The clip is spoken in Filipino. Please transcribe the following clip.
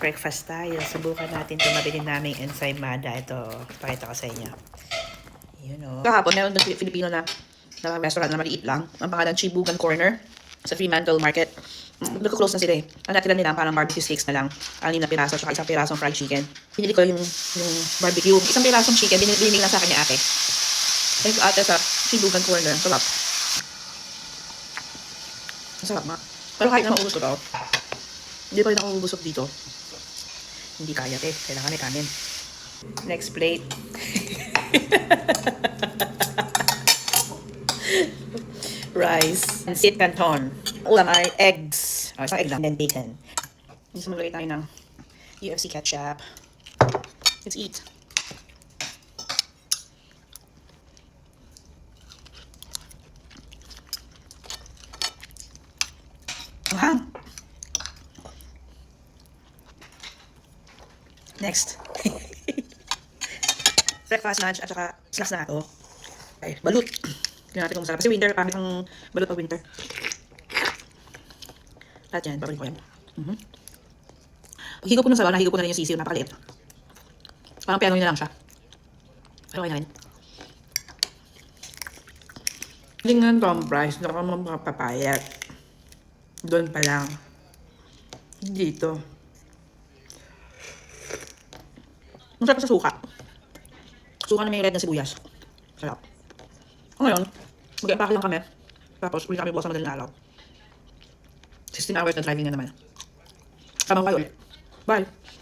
Breakfast tayo. Subukan natin ito. Mabili naming ensaymada. Ito, pakita ko sa inyo. Yun o. Kahapon, meron ng Filipino na restaurant na maliit lang. Ang pangalan, Chibugan Corner sa Fremantle Market. Nagko-close na sila eh. Ang natira nila parang barbecue steaks na lang. 6 na piraso, tsaka isang pirasong fried chicken. Pinili ko yung barbecue. Isang pirasong chicken, binili lang sa akin ni ate. Thank you ate sa Chibugan Corner. Sarap. Masarap nga. Pero kahit na maubos ko to, hindi pa rin ako ubusog dito. Hindi kaya eh. Kailangan may kanin. Next plate. Rice. And sit canton. Ulam ay eggs. Oh, isang egg lang. Then bacon. Dito maglagay tayo ng UFC ketchup. Let's eat. Wow. Next. Breakfast, lunch, at saka snacks na ako. Okay, balut. Tignan natin kung masarap. Kasi winter, pangit ang balut pag winter. Lahat yan, babalik ko yan. Pag higop ko ng sabaw, nahigop ko na rin yung sisiw, napakaliit. Parang piano na lang siya. Pero okay na rin. Hindi nga tom price, hindi ako mapapayat. Doon pa lang. Dito. Masarap sa suka. Suka na may red na sibuyas. Sarap. O ngayon, mag-empake lang kami. Tapos, uli kami bukas sa madaling araw. 16 hours na driving na naman. Sama ko kayo ulit. Bye!